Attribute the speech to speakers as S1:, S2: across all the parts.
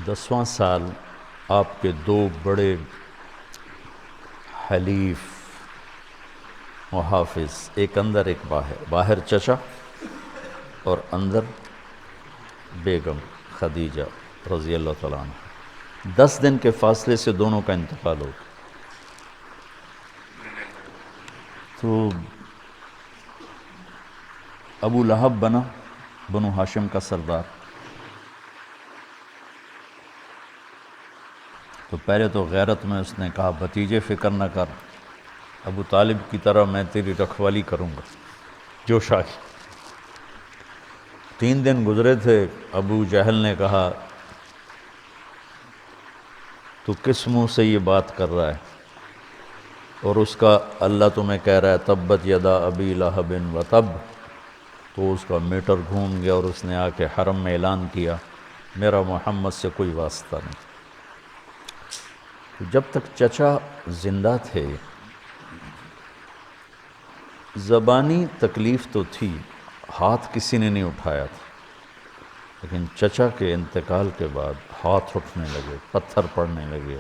S1: 10واں سال آپ کے دو بڑے حلیف محافظ، ایک اندر ایک باہر، باہر چچا اور اندر بیگم خدیجہ رضی اللہ تعالیٰ عنہ، 10 دن کے فاصلے سے دونوں کا انتقال ہو گیا۔ تو ابو لہب بنا بنو ہاشم کا سردار۔ تو پہلے تو غیرت میں اس نے کہا بھتیجے فکر نہ کر، ابو طالب کی طرح میں تیری رکھوالی کروں گا، جوش آ گئی۔ 3 دن گزرے تھے، ابو جہل نے کہا تو کس منہ سے یہ بات کر رہا ہے؟ اور اس کا اللہ تمہیں کہہ رہا ہے تبت یدا ابی لہب و تب۔ تو اس کا میٹر گھوم گیا اور اس نے آ کے حرم میں اعلان کیا میرا محمد سے کوئی واسطہ نہیں۔ تو جب تک چچا زندہ تھے زبانی تکلیف تو تھی، ہاتھ کسی نے نہیں اٹھایا تھا، لیکن چچا کے انتقال کے بعد ہاتھ اٹھنے لگے، پتھر پڑنے لگے۔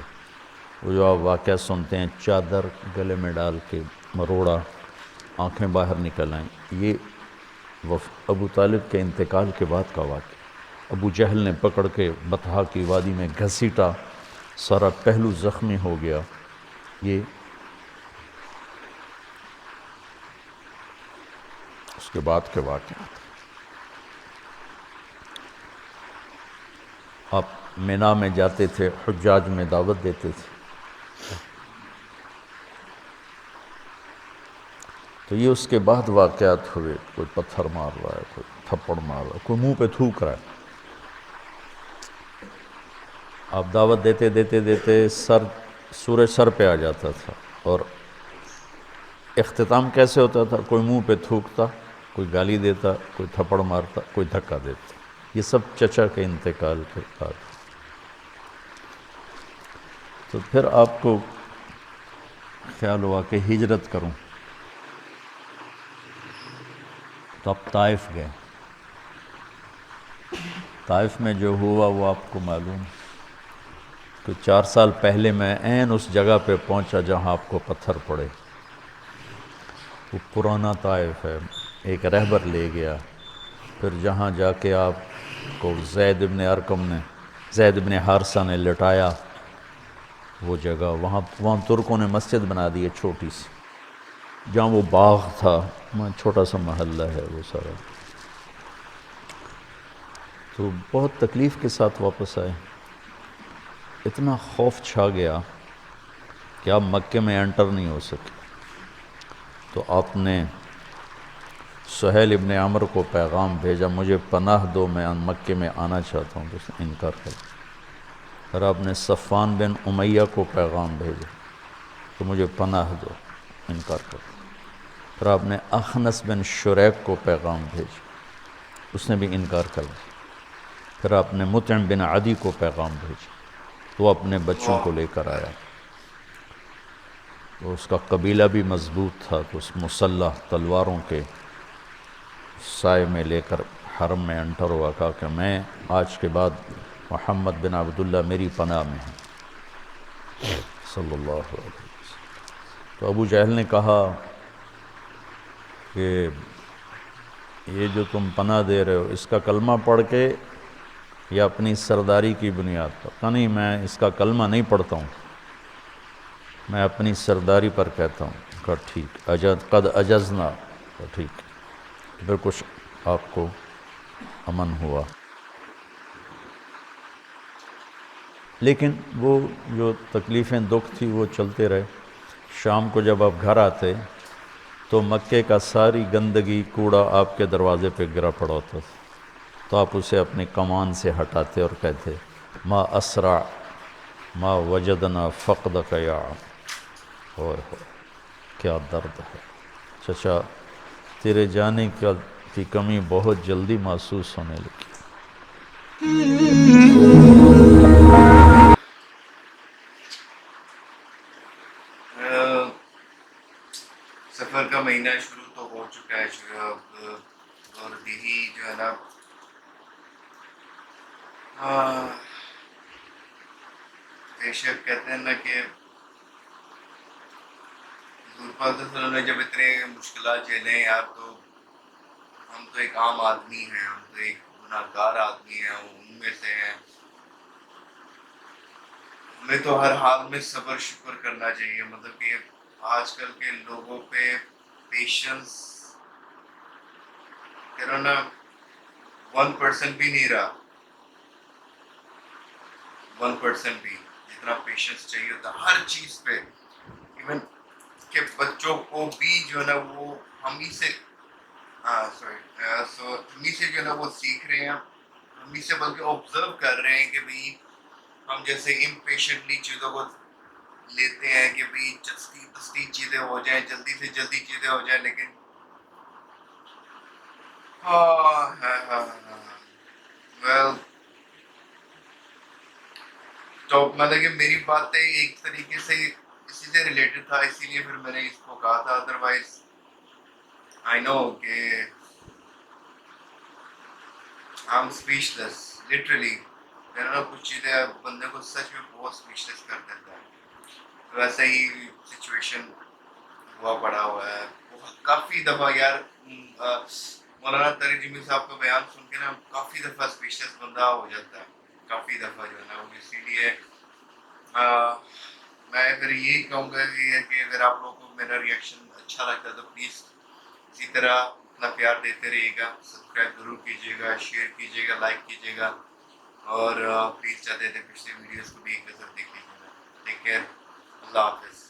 S1: وہ جو آپ واقعہ سنتے ہیں چادر گلے میں ڈال کے مروڑا، آنکھیں باہر نکل آئیں، یہ ابو طالب کے انتقال کے بعد کا واقعہ۔ ابو جہل نے پکڑ کے بطحا کی وادی میں گھسیٹا، سارا پہلو زخمی ہو گیا۔ یہ اس کے بعد کے واقعات۔ آپ مینا میں جاتے تھے، حجاج میں دعوت دیتے تھے، تو یہ اس کے بعد واقعات ہوئے، کوئی پتھر مار رہا ہے، کوئی تھپڑ مار رہا ہے، کوئی منہ پہ تھوک رہا ہے۔ آپ دعوت دیتے دیتے دیتے سورج سر پہ آ جاتا تھا، اور اختتام کیسے ہوتا تھا؟ کوئی منہ پہ تھوکتا، کوئی گالی دیتا، کوئی تھپڑ مارتا، کوئی دھکا دیتا۔ یہ سب چچا کے انتقال کے بعد۔ تو پھر آپ کو خیال ہوا کہ ہجرت کروں، تو آپ طائف گئے۔ طائف میں جو ہوا وہ آپ کو معلوم، کہ 4 سال پہلے میں عین اس جگہ پہ پہنچا جہاں آپ کو پتھر پڑے۔ وہ پرانا طائف ہے، ایک رہبر لے گیا، پھر جہاں جا کے آپ کو زید بن ارقم نے، زید بن حارثہ نے لٹایا، وہ جگہ وہاں ترکوں نے مسجد بنا دی ہے چھوٹی سی، جہاں وہ باغ تھا وہاں چھوٹا سا محلہ ہے وہ سارا۔ تو بہت تکلیف کے ساتھ واپس آئے، اتنا خوف چھا گیا کہ آپ مکے میں انٹر نہیں ہو سکے۔ تو آپ نے سہیل ابن عمرو کو پیغام بھیجا مجھے پناہ دو، میں مکے میں آنا چاہتا ہوں، تو اس نے انکار کر دیا۔ پھر آپ نے صفوان بن امیہ کو پیغام بھیجا کہ مجھے پناہ دو، انکار کر دیا۔ پھر آپ نے اخنس بن شریک کو پیغام بھیجا، اس نے بھی انکار کر دیا۔ پھر آپ نے مطعم بن عدی کو پیغام بھیجا، تو وہ اپنے بچوں کو لے کر آیا۔ تو اس کا قبیلہ بھی مضبوط تھا، تو اس مسلح تلواروں کے سائے میں لے کر حرم میں انٹر ہوا، کہا کہ میں آج کے بعد محمد بن عبداللہ میری پناہ میں ہے صلی اللہ علیہ وسلم۔ تو ابو جہل نے کہا کہ یہ جو تم پناہ دے رہے ہو اس کا کلمہ پڑھ کے یا اپنی سرداری کی بنیاد پر؟ کہا نہیں، میں اس کا کلمہ نہیں پڑھتا ہوں، میں اپنی سرداری پر کہتا ہوں۔ کہا ٹھیک، قد اجزنا، کہا ٹھیک۔ پھر کچھ آپ کو امن ہوا، لیکن وہ جو تکلیفیں دکھ تھی وہ چلتے رہے۔ شام کو جب آپ گھر آتے تو مکے کا ساری گندگی کوڑا آپ کے دروازے پہ گرا پڑا ہوتا تھا، تو آپ اسے اپنے کمان سے ہٹاتے اور کہتے ما اسرع ما وجدنا فقدک یا عم۔ اوہ کیا درد ہے چچا، تیرے جانے کی کمی بہت جلدی محسوس ہونے لگی۔
S2: سفر کا مہینہ شروع تو ہو چکا ہے اور دیدی جو ہے نا بے شک کہتے ہیں نا کہ حضور پاک صلی اللہ علیہ وسلم نے جب اتنے مشکلات جھیلے ہیں یار، تو ہم تو ایک عام آدمی ہیں، ہم تو ایک گناہ گار آدمی ہیں، ان میں سے ہیں. ہمیں تو ہر حال میں صبر شکر کرنا چاہیے. مطلب کہ آج کل کے لوگوں پہ پیشنس نا 1% بھی نہیں رہا. 1% بھی جتنا پیشنس چاہیے ہوتا ہر چیز پہ. ایون کہ بچوں کو بھی جو ہے نا وہ ہم ہی سے ہم ہی سے جو ہے نا وہ سیکھ رہے ہیں، ہم ہی سے بلکہ آبزرو کر رہے ہیں کہ بھائی ہم جیسے امپیشنٹلی چیزوں کو لیتے ہیں کہ بھائی جلدی چیزیں ہو جائیں، جلدی سے جلدی چیزیں ہو جائیں. لیکن ویل تو مطلب کہ میری باتیں ایک طریقے سے اسی سے ریلیٹڈ تھا، اسی لیے پھر میں نے اس کو کہا تھا. ادروائز آئی نو کہ آئی ایم اسپیچلیس لٹرلی. کچھ چیزیں بندے کو سچ میں بہت اسپیچلیس کر دیتا ہے. ویسا ہی سچویشن ہوا پڑا ہوا ہے کافی دفعہ یار. مولانا طارق جمیل صاحب کا بیان سن کے نا کافی دفعہ اسپیچلیس بندہ ہو جاتا ہے، کافی دفعہ جو ہے نا. اسی لیے میں پھر یہی کہوں گا کہ اگر آپ لوگوں کو میرا ریئیکشن اچھا لگتا ہے تو پلیز اسی طرح اپنا پیار دیتے رہیے گا. سبسکرائب ضرور کیجیے گا، شیئر کیجیے گا، لائک کیجیے گا، اور پلیز چاہتے تھے پچھلی ویڈیوز کو بھی ایک نظر دیکھ لیجیے گا. Take care. اللہ حافظ.